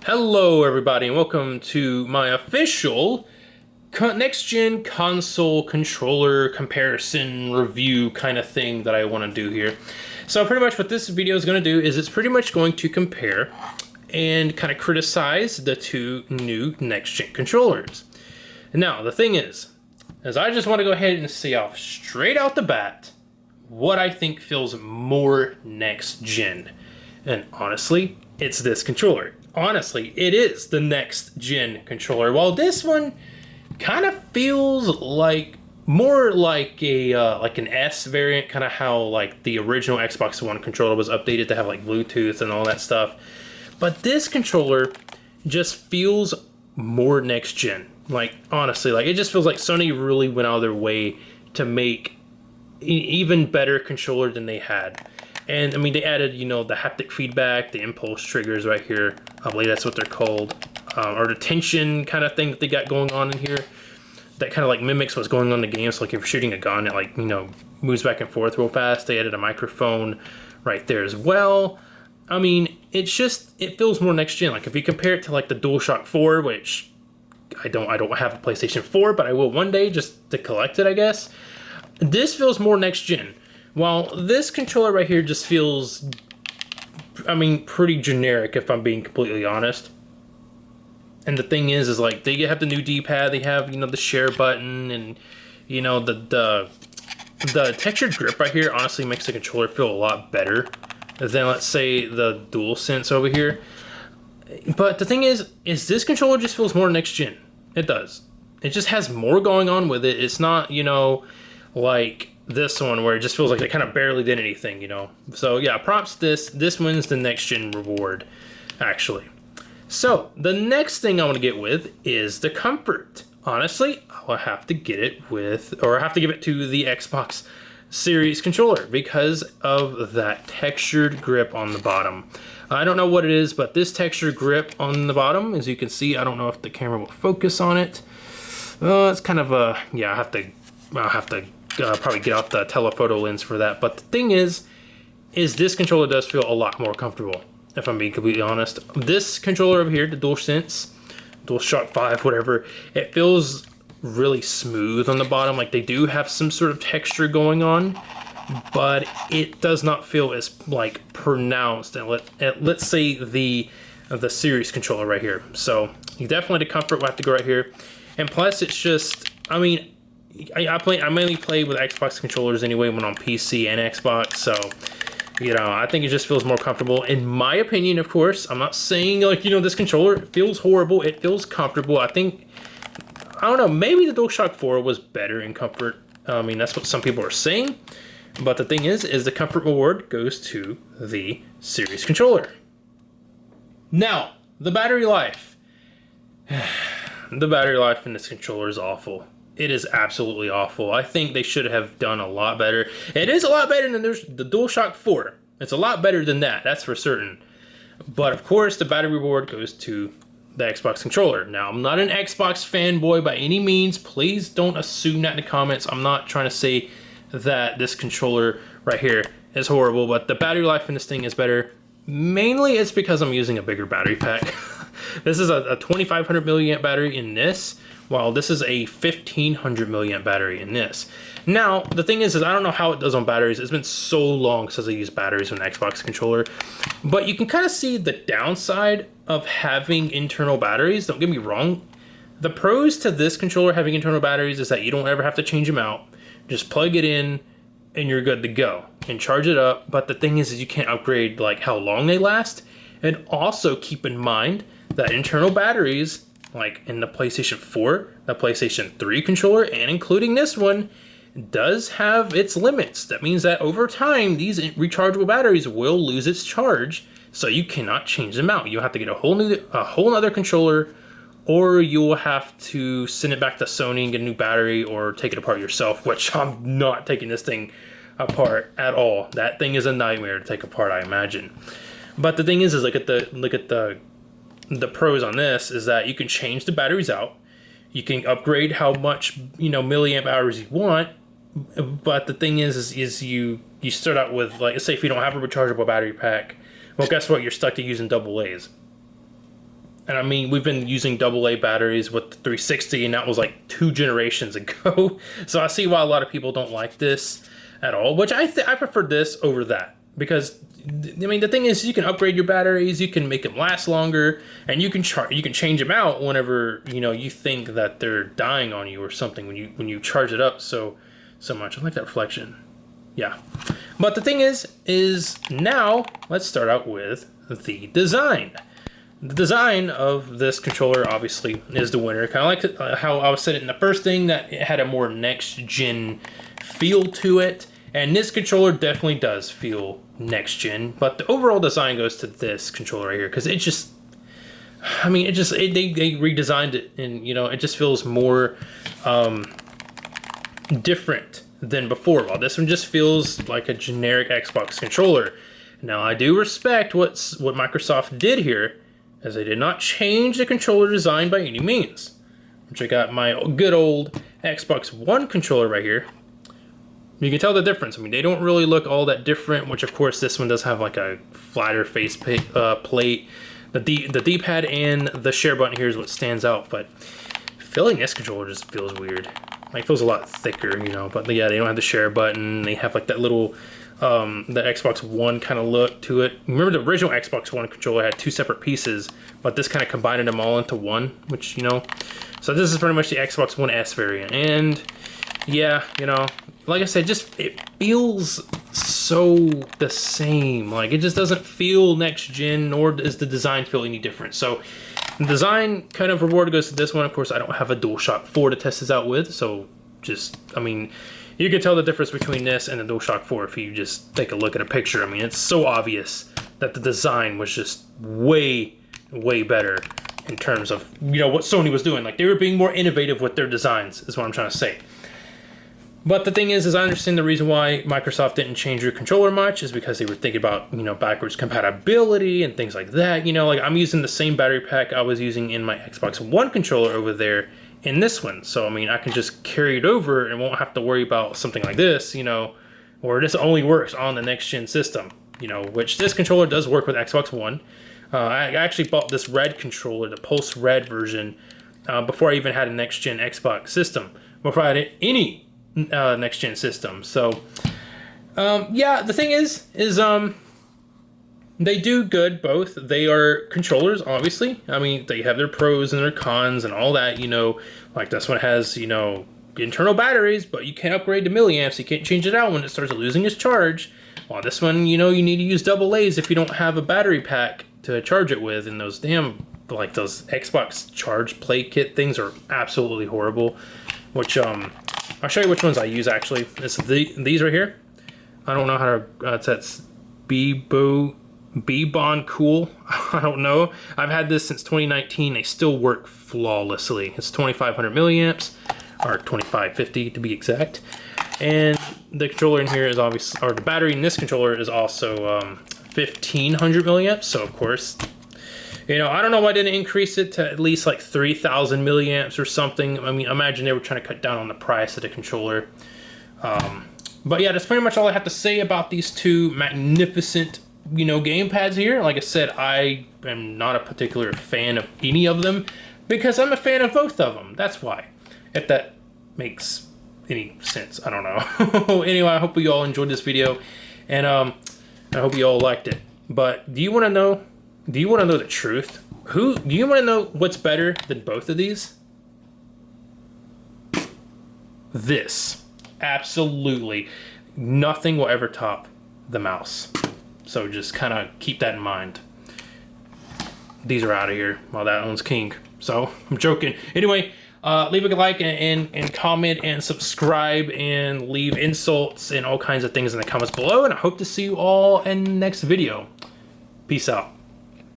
Hello everybody and welcome to my official next-gen console controller comparison review kind of thing that I want to do here. So pretty much what this video is going to do is it's pretty much going to compare and kind of criticize the two new next-gen controllers. Now the thing is I just want to go ahead and say off straight out the bat what I think feels more next-gen. And honestly, it's this controller. Honestly, it is the next gen controller. While this one kind of feels like more like a like an S variant, kind of how like the original Xbox One controller was updated to have like Bluetooth and all that stuff. But this controller just feels more next gen. Like honestly, like it just feels like Sony really went out of their way to make an even better controller than they had. And I mean, they added, you know, the haptic feedback, the impulse triggers right here. I believe that's what they're called. Or the tension kind of thing that they got going on in here. That kind of like mimics what's going on in the game. So like if you're shooting a gun, it like, you know, moves back and forth real fast. They added a microphone right there as well. I mean, it's just, it feels more next gen. Like if you compare it to like the DualShock 4, which I don't have a PlayStation 4, but I will one day just to collect it, I guess. This feels more next gen. While this controller right here just feels, I mean, pretty generic if I'm being completely honest. And the thing is like they have the new D-pad, they have, you know, the share button, and you know the textured grip right here honestly makes the controller feel a lot better than, let's say, the DualSense over here. But the thing is this controller just feels more next gen. It does. It just has more going on with it. It's not, you know, like this one where it just feels like they kind of barely did anything, you know. So yeah, props to this wins the next gen reward, actually. So the next thing I want to get with is the comfort. Honestly, I'll have to get it with, or I have to give it to the Xbox Series controller because of that textured grip on the bottom. I don't know what it is, but this textured grip on the bottom, as you can see, I don't know if the camera will focus on it. It's kind of a, yeah, I'll have to probably get out the telephoto lens for that. But the thing is this controller does feel a lot more comfortable, if I'm being completely honest. This controller over here, the DualSense, DualShock 5, whatever, it feels really smooth on the bottom. Like they do have some sort of texture going on, but it does not feel as like pronounced. And let's say the Series controller right here. So you definitely, the comfort will have to go right here. And plus it's just, I mean, I mainly play with Xbox controllers anyway when on PC and Xbox, so you know, I think it just feels more comfortable. In my opinion, of course, I'm not saying like, you know, this controller feels horrible. It feels comfortable. I think, I don't know, maybe the DualShock 4 was better in comfort. I mean, that's what some people are saying. But the thing is the comfort reward goes to the Series controller. Now, the battery life. The battery life in this controller is awful. It is absolutely awful. I think they should have done a lot better. It is a lot better than the DualShock 4. It's a lot better than that, that's for certain. But of course, the battery reward goes to the Xbox controller. Now, I'm not an Xbox fanboy by any means. Please don't assume that in the comments. I'm not trying to say that this controller right here is horrible, but the battery life in this thing is better. Mainly it's because I'm using a bigger battery pack. This is a 2500 milliamp battery in this, while this is a 1500 milliamp battery in this. Now, the thing is I don't know how it does on batteries. It's been so long since I used batteries on an Xbox controller. But you can kind of see the downside of having internal batteries. Don't get me wrong. The pros to this controller having internal batteries is that you don't ever have to change them out. Just plug it in and you're good to go and charge it up. But the thing is you can't upgrade like how long they last. And also keep in mind that internal batteries, like in the PlayStation 4, the PlayStation 3 controller, and including this one, does have its limits. That means that over time, these rechargeable batteries will lose its charge, so you cannot change them out. You'll have to get a whole other controller, or you will have to send it back to Sony and get a new battery, or take it apart yourself, which I'm not taking this thing apart at all. That thing is a nightmare to take apart, I imagine. But the thing is look at the pros on this is that you can change the batteries out. You can upgrade how much, you know, milliamp hours you want. But the thing is you start out with, like, let's say if you don't have a rechargeable battery pack, well, guess what? You're stuck to using AA. And I mean, we've been using AA batteries with the 360, and that was like 2 generations ago. So I see why a lot of people don't like this at all, which I prefer this over that. Because, I mean, the thing is, you can upgrade your batteries, you can make them last longer, and you can change them out whenever, you know, you think that they're dying on you or something when you charge it up so much. I like that reflection. Yeah. But the thing is now let's start out with the design. The design of this controller obviously is the winner. Kind of like how I was saying in the first thing, that it had a more next-gen feel to it. And this controller definitely does feel next-gen. But the overall design goes to this controller right here. Because it just, I mean, they redesigned it. And, you know, it just feels more different than before. While this one just feels like a generic Xbox controller. Now, I do respect what Microsoft did here, as they did not change the controller design by any means. Which I got my good old Xbox One controller right here. You can tell the difference. I mean, they don't really look all that different, which of course this one does have like a flatter face plate. The D-pad and the share button here is what stands out, but feeling this controller just feels weird. Like, it feels a lot thicker, you know, but yeah, they don't have the share button. They have like that little the Xbox One kind of look to it. Remember the original Xbox One controller had 2 separate pieces, but this kind of combined them all into one, which, you know, so this is pretty much the Xbox One S variant. And yeah, you know, like I said, just it feels so the same. Like, it just doesn't feel next gen, nor does the design feel any different. So the design kind of reward goes to this one. Of course, I don't have a DualShock 4 to test this out with, so just, I mean, you can tell the difference between this and the DualShock 4 if you just take a look at a picture. I mean, it's so obvious that the design was just way, way better in terms of, you know, what Sony was doing. Like, they were being more innovative with their designs, is what I'm trying to say. But the thing is I understand the reason why Microsoft didn't change your controller much is because they were thinking about, you know, backwards compatibility and things like that. You know, like, I'm using the same battery pack I was using in my Xbox One controller over there in this one. So, I mean, I can just carry it over and won't have to worry about something like this, you know, or this only works on the next-gen system, you know, which this controller does work with Xbox One. I actually bought this red controller, the Pulse Red version, before I even had a next-gen Xbox system, before I had any next-gen system. So, yeah, the thing is they do good, both. They are controllers, obviously. I mean, they have their pros and their cons and all that, you know. Like, this one has, you know, internal batteries, but you can't upgrade to milliamps. You can't change it out when it starts losing its charge. While this one, you know, you need to use AA's if you don't have a battery pack to charge it with. And those damn, like, those Xbox charge play kit things are absolutely horrible. Which, I'll show you which ones I use, actually. It's these right here. I don't know how to, it says B-Bond Cool. I don't know. I've had this since 2019. They still work flawlessly. It's 2,500 milliamps, or 2,550 to be exact. And the controller in here is obviously, or the battery in this controller is also 1,500 milliamps. So, of course, you know, I don't know why I didn't increase it to at least like 3,000 milliamps or something. I mean, imagine they were trying to cut down on the price of the controller. But yeah, that's pretty much all I have to say about these two magnificent, you know, gamepads here. Like I said, I am not a particular fan of any of them because I'm a fan of both of them. That's why. If that makes any sense, I don't know. Anyway, I hope you all enjoyed this video, and I hope you all liked it. But do you want to know? Do you want to know the truth? Do you want to know what's better than both of these? This. Absolutely. Nothing will ever top the mouse. So just kind of keep that in mind. These are out of here while that one's king. So, I'm joking. Anyway, leave a like and comment and subscribe and leave insults and all kinds of things in the comments below. And I hope to see you all in the next video. Peace out.